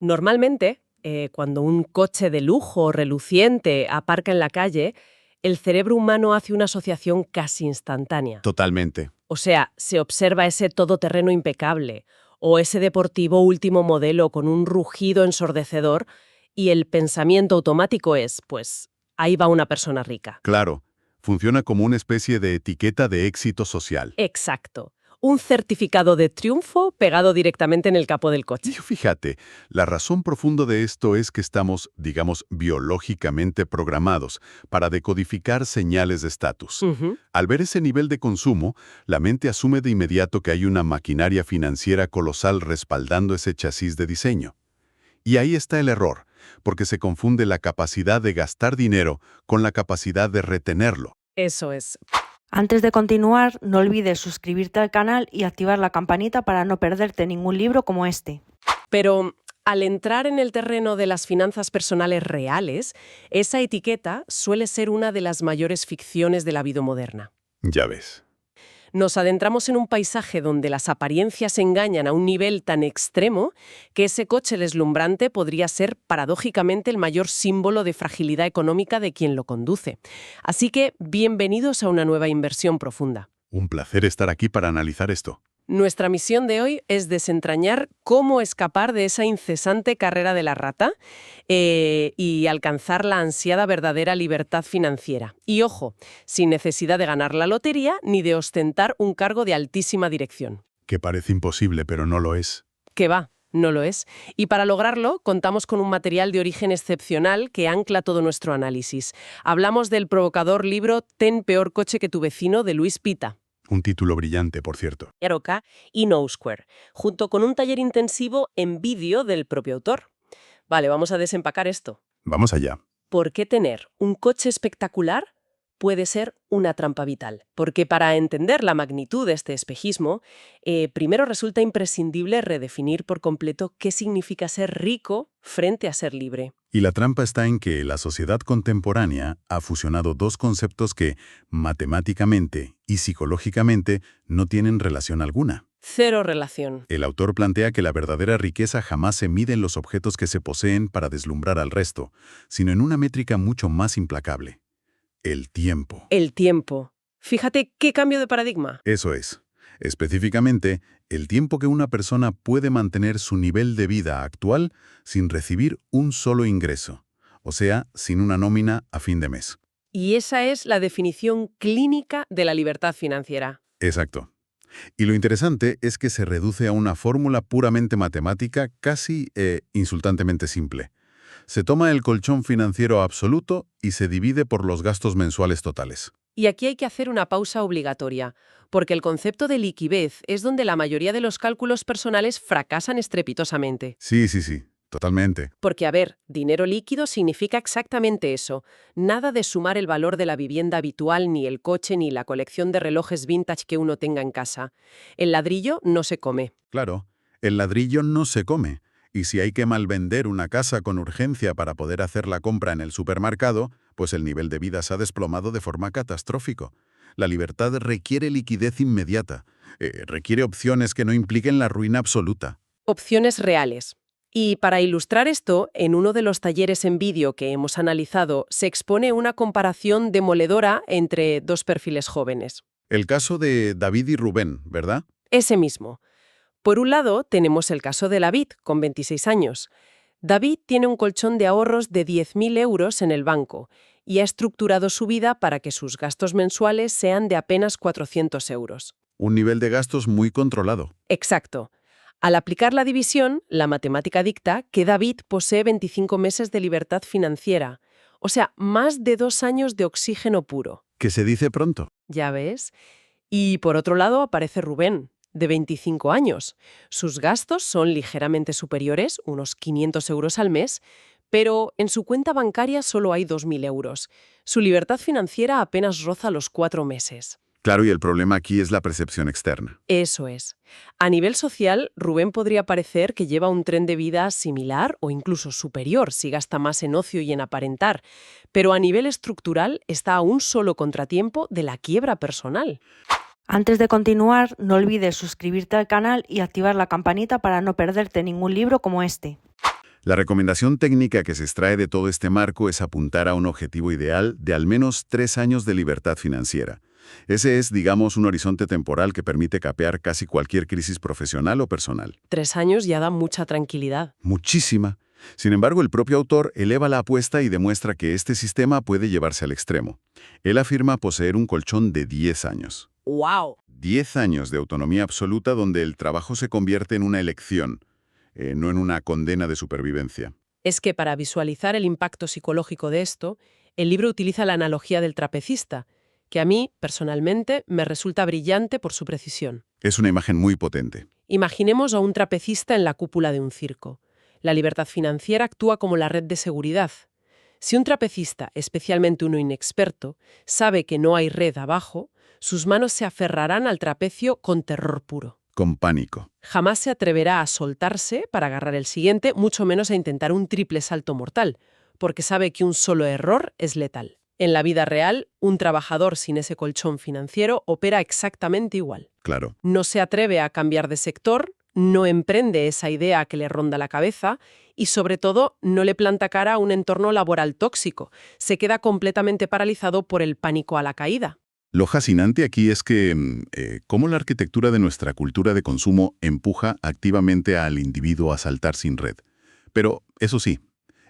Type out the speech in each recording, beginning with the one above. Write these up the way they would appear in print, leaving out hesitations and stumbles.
Normalmente, cuando un coche de lujo reluciente aparca en la calle, el cerebro humano hace una asociación casi instantánea. Totalmente. O sea, se observa ese todoterreno impecable o ese deportivo último modelo con un rugido ensordecedor y el pensamiento automático es, pues, ahí va una persona rica. Claro, funciona como una especie de etiqueta de éxito social. Exacto. Un certificado de triunfo pegado directamente en el capó del Y coche. fíjate, la razón profunda de esto es que estamos, digamos, biológicamente programados para decodificar señales de estatus. Ujú. Al ver ese nivel de consumo, la mente asume de inmediato que hay una maquinaria financiera colosal respaldando ese chasis de diseño. Y ahí está el error, porque se confunde la capacidad de gastar dinero con la capacidad de retenerlo. Eso es. Antes de continuar, no olvides suscribirte al canal y activar la campanita para no perderte ningún libro como este. Pero al entrar en el terreno de las finanzas personales reales, esa etiqueta suele ser una de las mayores ficciones de la vida moderna. Ya ves. Nos adentramos en un paisaje donde las apariencias engañan a un nivel tan extremo que ese coche deslumbrante podría ser paradójicamente el mayor símbolo de fragilidad económica de quien lo conduce. Así que, bienvenidos a una nueva inversión profunda. Un placer estar aquí para analizar esto. Nuestra misión de hoy es desentrañar cómo escapar de esa incesante carrera de la rata y alcanzar la ansiada verdadera libertad financiera. Y ojo, sin necesidad de ganar la lotería ni de ostentar un cargo de altísima dirección. Que parece imposible, pero no lo es. ¿Qué va? No lo es. Y para lograrlo, contamos con un material de origen excepcional que ancla todo nuestro análisis. Hablamos del provocador libro Ten peor coche que tu vecino, de Luis Pita. Un título brillante, por cierto. Aroca y KnowSquare, junto con un taller intensivo en vídeo del propio autor. Vale, vamos a desempacar esto. Vamos allá. ¿Por qué tener un coche espectacular puede ser una trampa vital? Porque para entender la magnitud de este espejismo, primero resulta imprescindible redefinir por completo qué significa ser rico frente a ser libre. Y la trampa está en que la sociedad contemporánea ha fusionado dos conceptos que, matemáticamente y psicológicamente, no tienen relación alguna. Cero relación. El autor plantea que la verdadera riqueza jamás se mide en los objetos que se poseen para deslumbrar al resto, sino en una métrica mucho más implacable: el tiempo. El tiempo. Fíjate qué cambio de paradigma. Eso es. Específicamente, el tiempo que una persona puede mantener su nivel de vida actual sin recibir un solo ingreso, o sea, sin una nómina a fin de mes. Y esa es la definición clínica de la libertad financiera. Exacto. Y lo interesante es que se reduce a una fórmula puramente matemática casi insultantemente simple. Se toma el colchón financiero absoluto y se divide por los gastos mensuales totales. Y aquí hay que hacer una pausa obligatoria, porque el concepto de liquidez es donde la mayoría de los cálculos personales fracasan estrepitosamente. Sí, totalmente. Porque, a ver, dinero líquido significa exactamente eso. Nada de sumar el valor de la vivienda habitual, ni el coche, ni la colección de relojes vintage que uno tenga en casa. El ladrillo no se come. Claro, el ladrillo no se come. Y si hay que malvender una casa con urgencia para poder hacer la compra en el supermercado, pues el nivel de vida se ha desplomado de forma catastrófica. La libertad requiere liquidez inmediata. Requiere opciones que no impliquen la ruina absoluta. Opciones reales. Y para ilustrar esto, en uno de los talleres en vídeo que hemos analizado, se expone una comparación demoledora entre dos perfiles jóvenes. El caso de David y Rubén, ¿verdad? Ese mismo. Por un lado, tenemos el caso de David, con 26 años. David tiene un colchón de ahorros de 10.000 euros en el banco y ha estructurado su vida para que sus gastos mensuales sean de apenas 400 euros. Un nivel de gastos muy controlado. Exacto. Al aplicar la división, la matemática dicta que David posee 25 meses de libertad financiera, o sea, más de 2 años de oxígeno puro. Que se dice pronto. ¿Ya ves? Y por otro lado aparece Rubén, de 25 años. Sus gastos son ligeramente superiores, unos 500 euros al mes, pero en su cuenta bancaria solo hay 2.000 euros. Su libertad financiera apenas roza los 4 meses. Claro, y el problema aquí es la percepción externa. Eso es. A nivel social, Rubén podría parecer que lleva un tren de vida similar o incluso superior si gasta más en ocio y en aparentar, pero a nivel estructural está a un solo contratiempo de la quiebra personal. Antes de continuar, no olvides suscribirte al canal y activar la campanita para no perderte ningún libro como este. La recomendación técnica que se extrae de todo este marco es apuntar a un objetivo ideal de al menos 3 años de libertad financiera. Ese es, digamos, un horizonte temporal que permite capear casi cualquier crisis profesional o personal. 3 años ya da mucha tranquilidad. Muchísima. Sin embargo, el propio autor eleva la apuesta y demuestra que este sistema puede llevarse al extremo. Él afirma poseer un colchón de 10 años. ¡Wow! 10 años de autonomía absoluta donde el trabajo se convierte en una elección, no en una condena de supervivencia. Es que para visualizar el impacto psicológico de esto, el libro utiliza la analogía del trapecista, que a mí, personalmente, me resulta brillante por su precisión. Es una imagen muy potente. Imaginemos a un trapecista en la cúpula de un circo. La libertad financiera actúa como la red de seguridad. Si un trapecista, especialmente uno inexperto, sabe que no hay red abajo, sus manos se aferrarán al trapecio con terror puro. Con pánico. Jamás se atreverá a soltarse para agarrar el siguiente, mucho menos a intentar un triple salto mortal, porque sabe que un solo error es letal. En la vida real, un trabajador sin ese colchón financiero opera exactamente igual. Claro. No se atreve a cambiar de sector, no emprende esa idea que le ronda la cabeza y, sobre todo, no le planta cara a un entorno laboral tóxico. Se queda completamente paralizado por el pánico a la caída. Lo fascinante aquí es que cómo la arquitectura de nuestra cultura de consumo empuja activamente al individuo a saltar sin red. Pero, eso sí,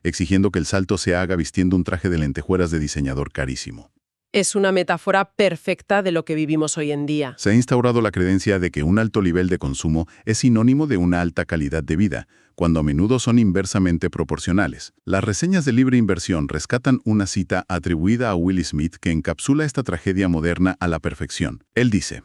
exigiendo que el salto se haga vistiendo un traje de lentejuelas de diseñador carísimo. Es una metáfora perfecta de lo que vivimos hoy en día. Se ha instaurado la creencia de que un alto nivel de consumo es sinónimo de una alta calidad de vida, cuando a menudo son inversamente proporcionales. Las reseñas de Libre Inversión rescatan una cita atribuida a Will Smith que encapsula esta tragedia moderna a la perfección. Él dice: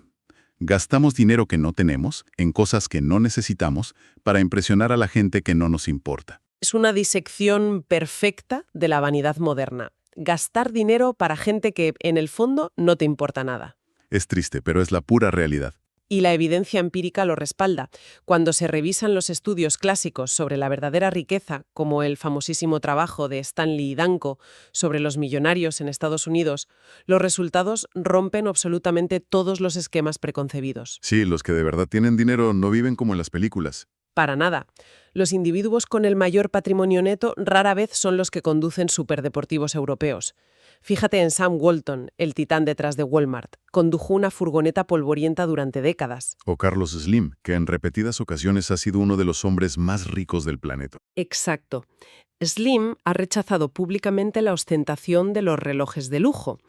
gastamos dinero que no tenemos en cosas que no necesitamos para impresionar a la gente que no nos importa. Es una disección perfecta de la vanidad moderna. Gastar dinero para gente que, en el fondo, no te importa nada. Es triste, pero es la pura realidad. Y la evidencia empírica lo respalda. Cuando se revisan los estudios clásicos sobre la verdadera riqueza, como el famosísimo trabajo de Stanley Danko sobre los millonarios en Estados Unidos, los resultados rompen absolutamente todos los esquemas preconcebidos. Sí, los que de verdad tienen dinero no viven como en las películas. Para nada. Los individuos con el mayor patrimonio neto rara vez son los que conducen superdeportivos europeos. Fíjate en Sam Walton, el titán detrás de Walmart. Condujo una furgoneta polvorienta durante décadas. O Carlos Slim, que en repetidas ocasiones ha sido uno de los hombres más ricos del planeta. Exacto. Slim ha rechazado públicamente la ostentación de los relojes de lujo.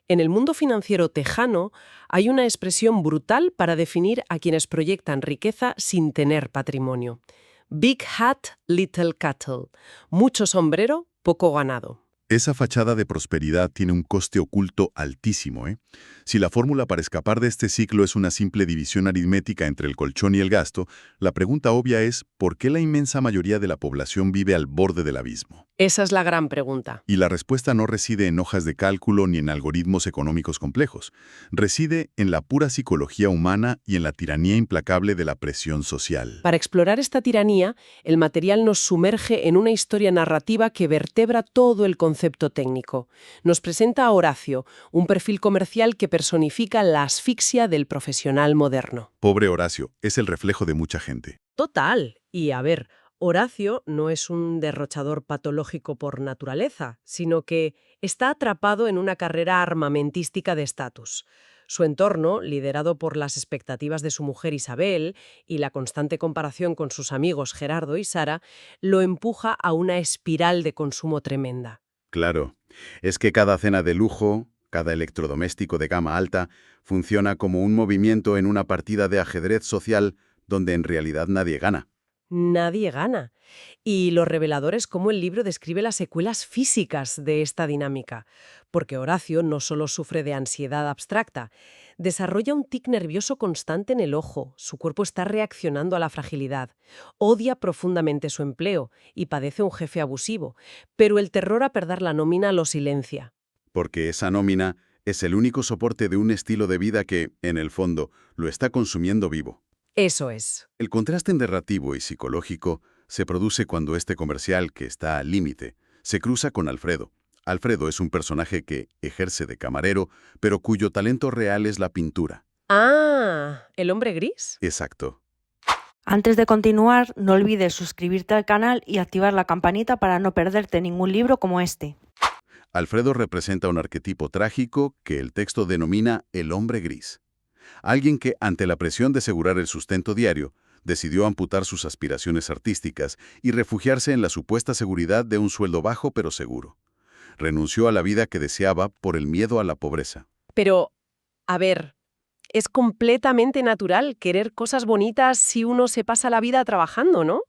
En el mundo financiero tejano hay una expresión brutal para definir a quienes proyectan riqueza sin tener patrimonio. Big hat, little cattle. Mucho sombrero, poco ganado. Esa fachada de prosperidad tiene un coste oculto altísimo, ¿eh? Si la fórmula para escapar de este ciclo es una simple división aritmética entre el colchón y el gasto, la pregunta obvia es ¿por qué la inmensa mayoría de la población vive al borde del abismo? Esa es la gran pregunta. Y la respuesta no reside en hojas de cálculo ni en algoritmos económicos complejos. Reside en la pura psicología humana y en la tiranía implacable de la presión social. Para explorar esta tiranía, el material nos sumerge en una historia narrativa que vertebra todo el concepto técnico. Nos presenta a Horacio, un perfil comercial que personifica la asfixia del profesional moderno. Pobre Horacio, es el reflejo de mucha gente. Total. Y a ver, Horacio no es un derrochador patológico por naturaleza, sino que está atrapado en una carrera armamentística de estatus. Su entorno, liderado por las expectativas de su mujer Isabel y la constante comparación con sus amigos Gerardo y Sara, lo empuja a una espiral de consumo tremenda. Claro, es que cada cena de lujo, cada electrodoméstico de gama alta, funciona como un movimiento en una partida de ajedrez social donde en realidad nadie gana. Nadie gana. Y lo revelador es cómo el libro describe las secuelas físicas de esta dinámica, porque Horacio no solo sufre de ansiedad abstracta, desarrolla un tic nervioso constante en el ojo, su cuerpo está reaccionando a la fragilidad, odia profundamente su empleo y padece un jefe abusivo, pero el terror a perder la nómina lo silencia. Porque esa nómina es el único soporte de un estilo de vida que, en el fondo, lo está consumiendo vivo. Eso es. El contraste narrativo y psicológico se produce cuando este comercial, que está al límite, se cruza con Alfredo. Alfredo es un personaje que ejerce de camarero, pero cuyo talento real es la pintura. Ah, ¿el hombre gris? Exacto. Antes de continuar, no olvides suscribirte al canal y activar la campanita para no perderte ningún libro como este. Alfredo representa un arquetipo trágico que el texto denomina el hombre gris. Alguien que, ante la presión de asegurar el sustento diario, decidió amputar sus aspiraciones artísticas y refugiarse en la supuesta seguridad de un sueldo bajo pero seguro. Renunció a la vida que deseaba por el miedo a la pobreza. Pero, a ver, es completamente natural querer cosas bonitas si uno se pasa la vida trabajando, ¿no?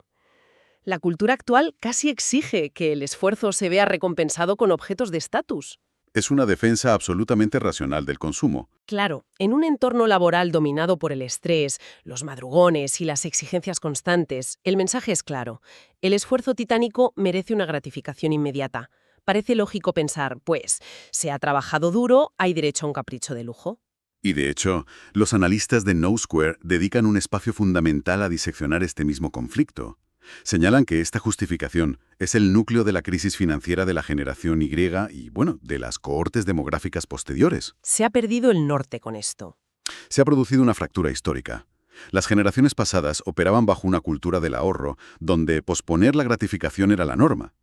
La cultura actual casi exige que el esfuerzo se vea recompensado con objetos de estatus. Es una defensa absolutamente racional del consumo. Claro, en un entorno laboral dominado por el estrés, los madrugones y las exigencias constantes, el mensaje es claro. El esfuerzo titánico merece una gratificación inmediata. Parece lógico pensar, pues, se ha trabajado duro, hay derecho a un capricho de lujo. Y de hecho, los analistas de KnowSquare dedican un espacio fundamental a diseccionar este mismo conflicto. Señalan que esta justificación es el núcleo de la crisis financiera de la generación Y y, bueno, de las cohortes demográficas posteriores. Se ha perdido el norte con esto. Se ha producido una fractura histórica. Las generaciones pasadas operaban bajo una cultura del ahorro, donde posponer la gratificación era la norma.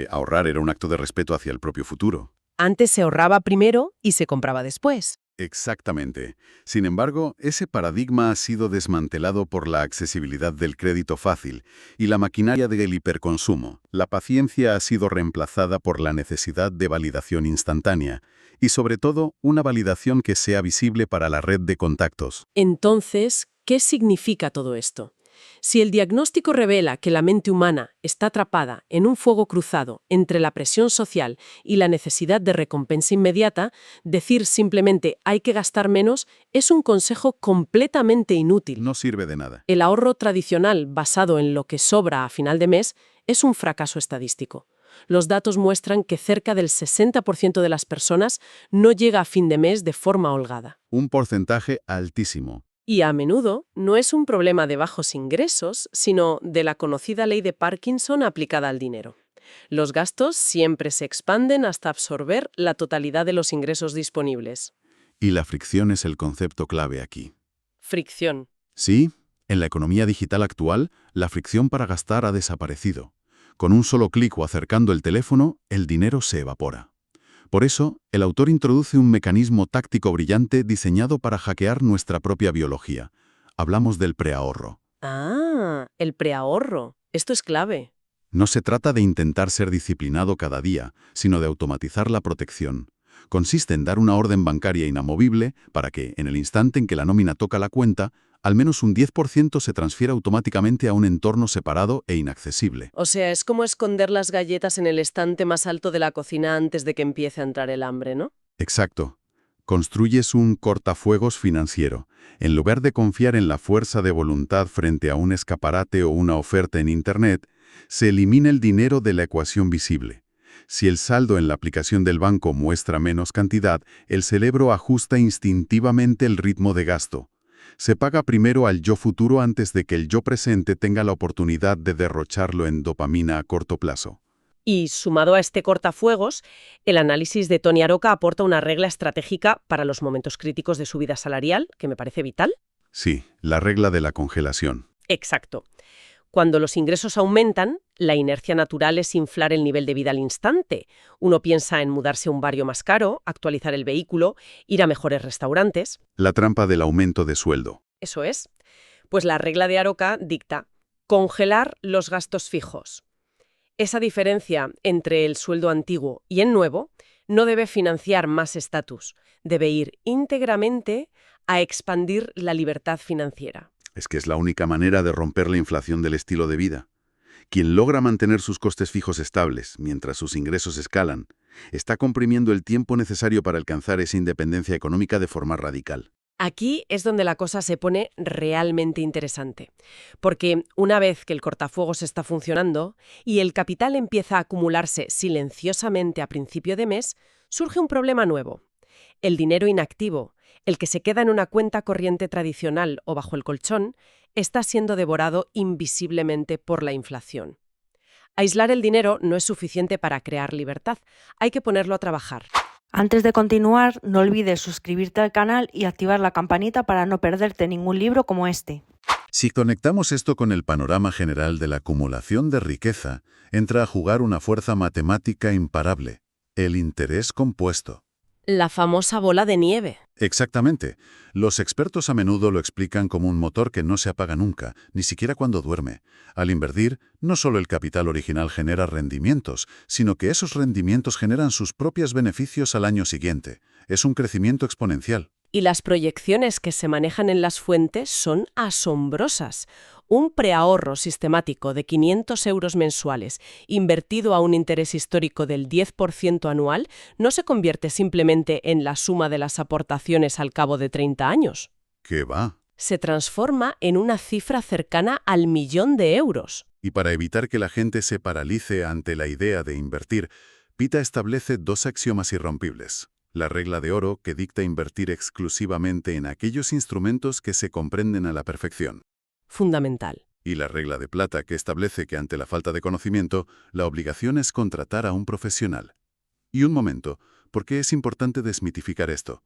Ahorrar era un acto de respeto hacia el propio futuro. Antes se ahorraba primero y se compraba después. Exactamente. Sin embargo, ese paradigma ha sido desmantelado por la accesibilidad del crédito fácil y la maquinaria del hiperconsumo. La paciencia ha sido reemplazada por la necesidad de validación instantánea y, sobre todo, una validación que sea visible para la red de contactos. Entonces, ¿qué significa todo esto? Si el diagnóstico revela que la mente humana está atrapada en un fuego cruzado entre la presión social y la necesidad de recompensa inmediata, decir simplemente hay que gastar menos es un consejo completamente inútil. No sirve de nada. El ahorro tradicional basado en lo que sobra a final de mes es un fracaso estadístico. Los datos muestran que cerca del 60% de las personas no llega a fin de mes de forma holgada. Un porcentaje altísimo. Y a menudo no es un problema de bajos ingresos, sino de la conocida ley de Parkinson aplicada al dinero. Los gastos siempre se expanden hasta absorber la totalidad de los ingresos disponibles. Y la fricción es el concepto clave aquí. Fricción. Sí, en la economía digital actual, la fricción para gastar ha desaparecido. Con un solo clic o acercando el teléfono, el dinero se evapora. Por eso, el autor introduce un mecanismo táctico brillante diseñado para hackear nuestra propia biología. Hablamos del preahorro. Ah, el preahorro. Esto es clave. No se trata de intentar ser disciplinado cada día, sino de automatizar la protección. Consiste en dar una orden bancaria inamovible para que, en el instante en que la nómina toca la cuenta, al menos un 10% se transfiera automáticamente a un entorno separado e inaccesible. O sea, es como esconder las galletas en el estante más alto de la cocina antes de que empiece a entrar el hambre, ¿no? Exacto. Construyes un cortafuegos financiero. En lugar de confiar en la fuerza de voluntad frente a un escaparate o una oferta en Internet, se elimina el dinero de la ecuación visible. Si el saldo en la aplicación del banco muestra menos cantidad, el cerebro ajusta instintivamente el ritmo de gasto. Se paga primero al yo futuro antes de que el yo presente tenga la oportunidad de derrocharlo en dopamina a corto plazo. Y sumado a este cortafuegos, el análisis de Tony Aroca aporta una regla estratégica para los momentos críticos de su vida salarial, que me parece vital. Sí, la regla de la congelación. Exacto. Cuando los ingresos aumentan, la inercia natural es inflar el nivel de vida al instante. Uno piensa en mudarse a un barrio más caro, actualizar el vehículo, ir a mejores restaurantes. La trampa del aumento de sueldo. Eso es. Pues la regla de Aroca dicta congelar los gastos fijos. Esa diferencia entre el sueldo antiguo y el nuevo no debe financiar más estatus, debe ir íntegramente a expandir la libertad financiera. Es que es la única manera de romper la inflación del estilo de vida. Quien logra mantener sus costes fijos estables mientras sus ingresos escalan, está comprimiendo el tiempo necesario para alcanzar esa independencia económica de forma radical. Aquí es donde la cosa se pone realmente interesante, porque una vez que el cortafuegos está funcionando y el capital empieza a acumularse silenciosamente a principio de mes, surge un problema nuevo. El dinero inactivo, el que se queda en una cuenta corriente tradicional o bajo el colchón, está siendo devorado invisiblemente por la inflación. Aislar el dinero no es suficiente para crear libertad, hay que ponerlo a trabajar. Antes de continuar, no olvides suscribirte al canal y activar la campanita para no perderte ningún libro como este. Si conectamos esto con el panorama general de la acumulación de riqueza, entra a jugar una fuerza matemática imparable, el interés compuesto. La famosa bola de nieve. Exactamente. Los expertos a menudo lo explican como un motor que no se apaga nunca, ni siquiera cuando duerme. Al invertir, no solo el capital original genera rendimientos, sino que esos rendimientos generan sus propios beneficios al año siguiente. Es un crecimiento exponencial. Y las proyecciones que se manejan en las fuentes son asombrosas. Un preahorro sistemático de 500 euros mensuales, invertido a un interés histórico del 10% anual, no se convierte simplemente en la suma de las aportaciones al cabo de 30 años. ¿Qué va? Se transforma en una cifra cercana al 1.000.000 de euros. Y para evitar que la gente se paralice ante la idea de invertir, Pita establece dos axiomas irrompibles. La regla de oro, que dicta invertir exclusivamente en aquellos instrumentos que se comprenden a la perfección. Fundamental. Y la regla de plata, que establece que ante la falta de conocimiento, la obligación es contratar a un profesional. Y un momento, ¿por qué es importante desmitificar esto?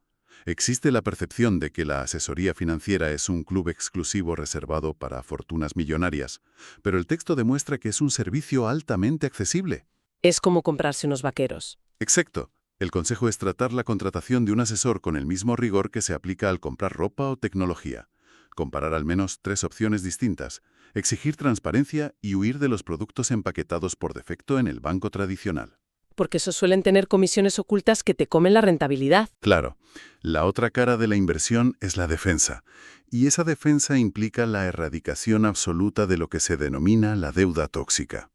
Existe la percepción de que la asesoría financiera es un club exclusivo reservado para fortunas millonarias, pero el texto demuestra que es un servicio altamente accesible. Es como comprarse unos vaqueros. Exacto. El consejo es tratar la contratación de un asesor con el mismo rigor que se aplica al comprar ropa o tecnología. Comparar al menos 3 opciones distintas, exigir transparencia y huir de los productos empaquetados por defecto en el banco tradicional. Porque esos suelen tener comisiones ocultas que te comen la rentabilidad. Claro, la otra cara de la inversión es la defensa, y esa defensa implica la erradicación absoluta de lo que se denomina la deuda tóxica.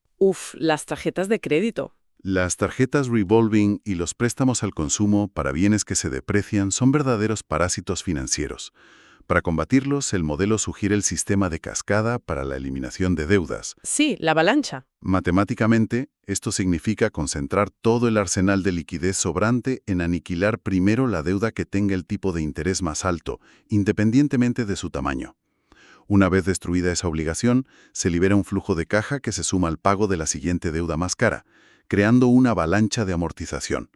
Las tarjetas de crédito. Las tarjetas revolving y los préstamos al consumo para bienes que se deprecian son verdaderos parásitos financieros. Para combatirlos, el modelo sugiere el sistema de cascada para la eliminación de deudas. Sí, la avalancha. Matemáticamente, esto significa concentrar todo el arsenal de liquidez sobrante en aniquilar primero la deuda que tenga el tipo de interés más alto, independientemente de su tamaño. Una vez destruida esa obligación, se libera un flujo de caja que se suma al pago de la siguiente deuda más cara, creando una avalancha de amortización.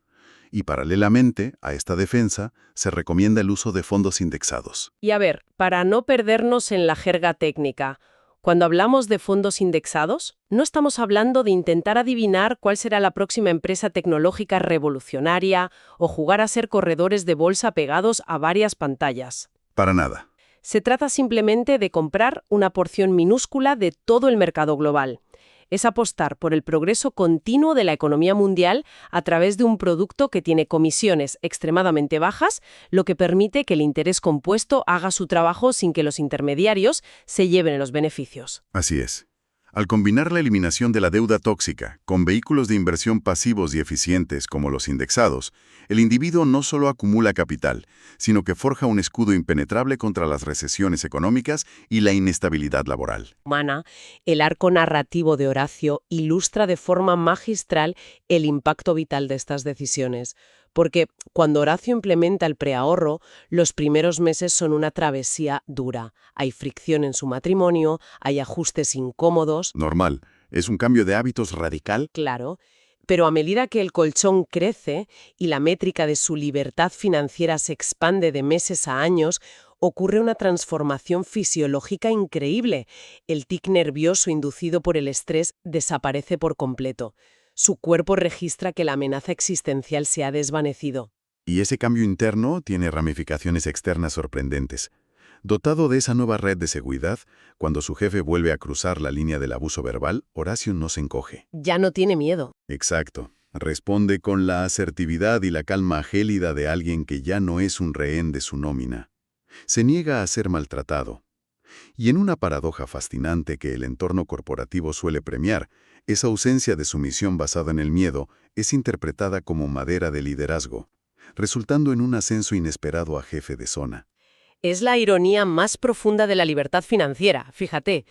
Y paralelamente a esta defensa, se recomienda el uso de fondos indexados. Y a ver, para no perdernos en la jerga técnica, cuando hablamos de fondos indexados, no estamos hablando de intentar adivinar cuál será la próxima empresa tecnológica revolucionaria o jugar a ser corredores de bolsa pegados a varias pantallas. Para nada. Se trata simplemente de comprar una porción minúscula de todo el mercado global. Es apostar por el progreso continuo de la economía mundial a través de un producto que tiene comisiones extremadamente bajas, lo que permite que el interés compuesto haga su trabajo sin que los intermediarios se lleven los beneficios. Así es. Al combinar la eliminación de la deuda tóxica con vehículos de inversión pasivos y eficientes como los indexados, el individuo no solo acumula capital, sino que forja un escudo impenetrable contra las recesiones económicas y la inestabilidad laboral. El arco narrativo de Horacio ilustra de forma magistral el impacto vital de estas decisiones. Porque cuando Horacio implementa el preahorro, los primeros meses son una travesía dura. Hay fricción en su matrimonio, hay ajustes incómodos. Normal. Es un cambio de hábitos radical. Claro, pero a medida que el colchón crece y la métrica de su libertad financiera se expande de meses a años, ocurre una transformación fisiológica increíble. El tic nervioso inducido por el estrés desaparece por completo. Su cuerpo registra que la amenaza existencial se ha desvanecido. Y ese cambio interno tiene ramificaciones externas sorprendentes. Dotado de esa nueva red de seguridad, cuando su jefe vuelve a cruzar la línea del abuso verbal, Horacio no se encoge. Ya no tiene miedo. Exacto. Responde con la asertividad y la calma gélida de alguien que ya no es un rehén de su nómina. Se niega a ser maltratado. Y en una paradoja fascinante que el entorno corporativo suele premiar, esa ausencia de sumisión basada en el miedo es interpretada como madera de liderazgo, resultando en un ascenso inesperado a jefe de zona. Es la ironía más profunda de la libertad financiera, fíjate.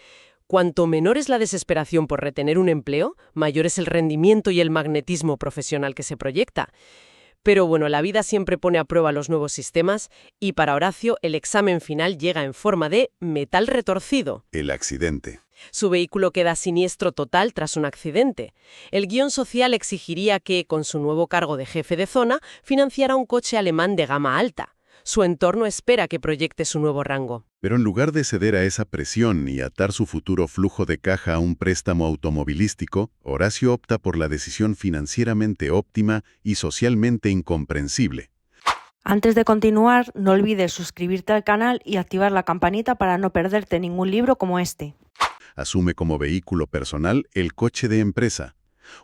Cuanto menor es la desesperación por retener un empleo, mayor es el rendimiento y el magnetismo profesional que se proyecta. Pero bueno, la vida siempre pone a prueba los nuevos sistemas y para Horacio el examen final llega en forma de metal retorcido. El accidente. Su vehículo queda siniestro total tras un accidente. El guión social exigiría que, con su nuevo cargo de jefe de zona, financiara un coche alemán de gama alta. Su entorno espera que proyecte su nuevo rango. Pero en lugar de ceder a esa presión y atar su futuro flujo de caja a un préstamo automovilístico, Horacio opta por la decisión financieramente óptima y socialmente incomprensible. Antes de continuar, no olvides suscribirte al canal y activar la campanita para no perderte ningún libro como este. Asume como vehículo personal el coche de empresa,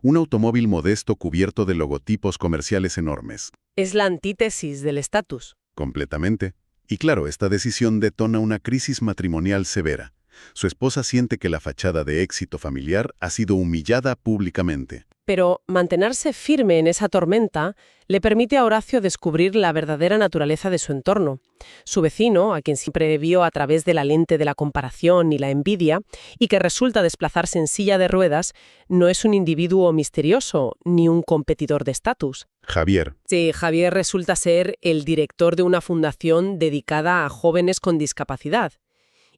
un automóvil modesto cubierto de logotipos comerciales enormes. Es la antítesis del estatus. Completamente. Y claro, esta decisión detona una crisis matrimonial severa. Su esposa siente que la fachada de éxito familiar ha sido humillada públicamente. Pero mantenerse firme en esa tormenta le permite a Horacio descubrir la verdadera naturaleza de su entorno. Su vecino, a quien siempre vio a través de la lente de la comparación y la envidia, y que resulta desplazarse en silla de ruedas, no es un individuo misterioso ni un competidor de estatus. Javier. Sí, Javier resulta ser el director de una fundación dedicada a jóvenes con discapacidad.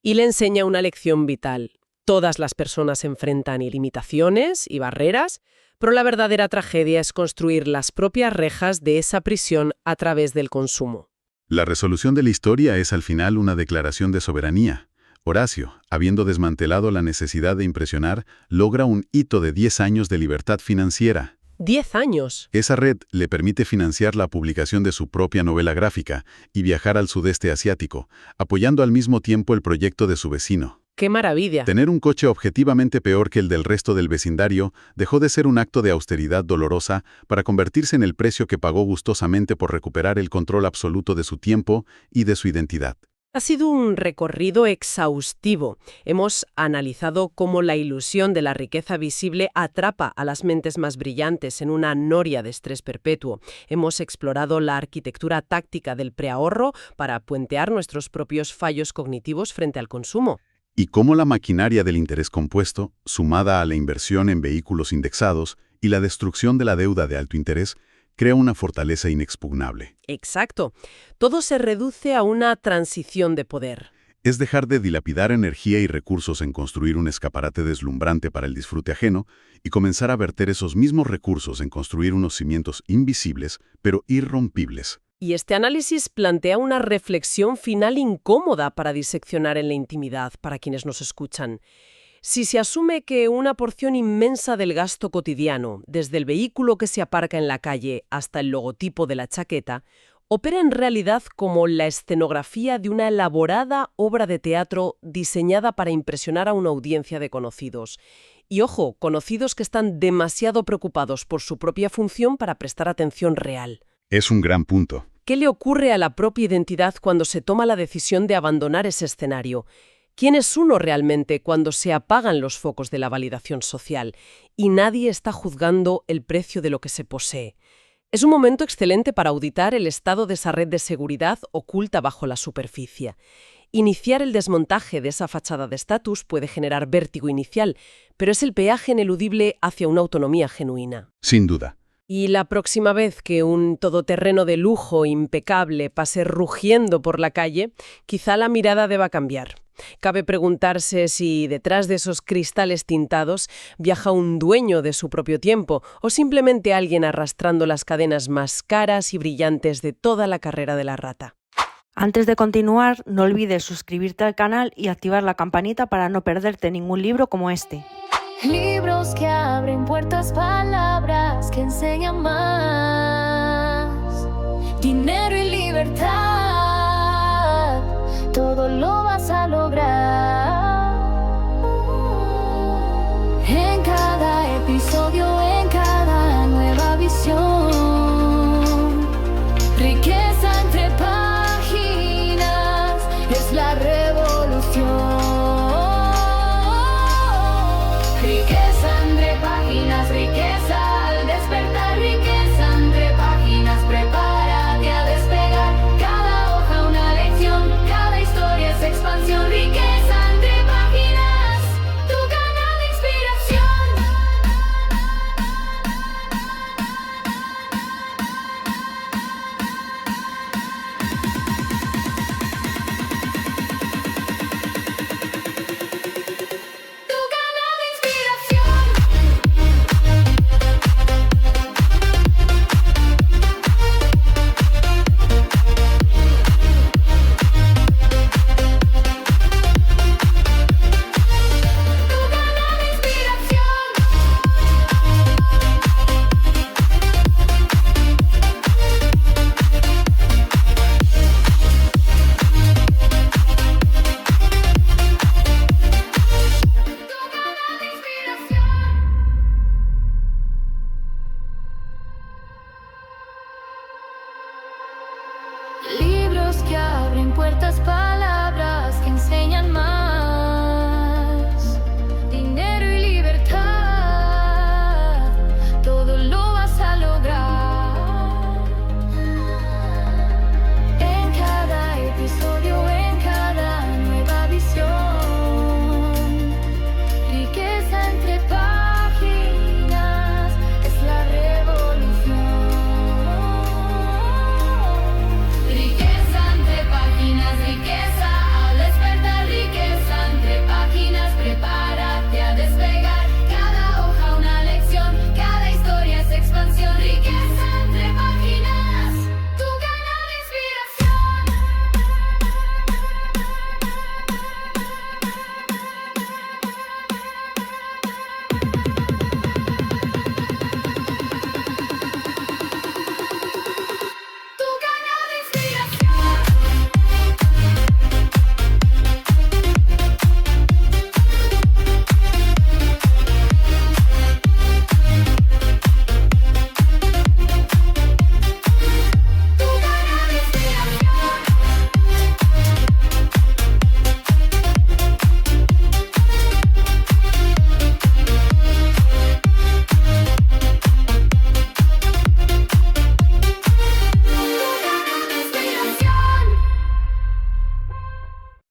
Y le enseña una lección vital. Todas las personas enfrentan limitaciones y barreras, pero la verdadera tragedia es construir las propias rejas de esa prisión a través del consumo. La resolución de la historia es al final una declaración de soberanía. Horacio, habiendo desmantelado la necesidad de impresionar, logra un hito de 10 años de libertad financiera. 10 años. Esa red le permite financiar la publicación de su propia novela gráfica y viajar al sudeste asiático, apoyando al mismo tiempo el proyecto de su vecino. ¡Qué maravilla! Tener un coche objetivamente peor que el del resto del vecindario dejó de ser un acto de austeridad dolorosa para convertirse en el precio que pagó gustosamente por recuperar el control absoluto de su tiempo y de su identidad. Ha sido un recorrido exhaustivo. Hemos analizado cómo la ilusión de la riqueza visible atrapa a las mentes más brillantes en una noria de estrés perpetuo. Hemos explorado la arquitectura táctica del preahorro para puentear nuestros propios fallos cognitivos frente al consumo. Y cómo la maquinaria del interés compuesto, sumada a la inversión en vehículos indexados y la destrucción de la deuda de alto interés, crea una fortaleza inexpugnable. Exacto. Todo se reduce a una transición de poder. Es dejar de dilapidar energía y recursos en construir un escaparate deslumbrante para el disfrute ajeno y comenzar a verter esos mismos recursos en construir unos cimientos invisibles, pero irrompibles. Y este análisis plantea una reflexión final incómoda para diseccionar en la intimidad para quienes nos escuchan. Si se asume que una porción inmensa del gasto cotidiano, desde el vehículo que se aparca en la calle hasta el logotipo de la chaqueta, opera en realidad como la escenografía de una elaborada obra de teatro diseñada para impresionar a una audiencia de conocidos. Y ojo, conocidos que están demasiado preocupados por su propia función para prestar atención real. Es un gran punto. ¿Qué le ocurre a la propia identidad cuando se toma la decisión de abandonar ese escenario? ¿Quién es uno realmente cuando se apagan los focos de la validación social y nadie está juzgando el precio de lo que se posee? Es un momento excelente para auditar el estado de esa red de seguridad oculta bajo la superficie. Iniciar el desmontaje de esa fachada de estatus puede generar vértigo inicial, pero es el peaje ineludible hacia una autonomía genuina. Sin duda. Y la próxima vez que un todoterreno de lujo impecable pase rugiendo por la calle, quizá la mirada deba cambiar. Cabe preguntarse si detrás de esos cristales tintados viaja un dueño de su propio tiempo o simplemente alguien arrastrando las cadenas más caras y brillantes de toda la carrera de la rata. Antes de continuar, no olvides suscribirte al canal y activar la campanita para no perderte ningún libro como este. Libros que abren puertas, palabras que enseñan más. Dinero y libertad.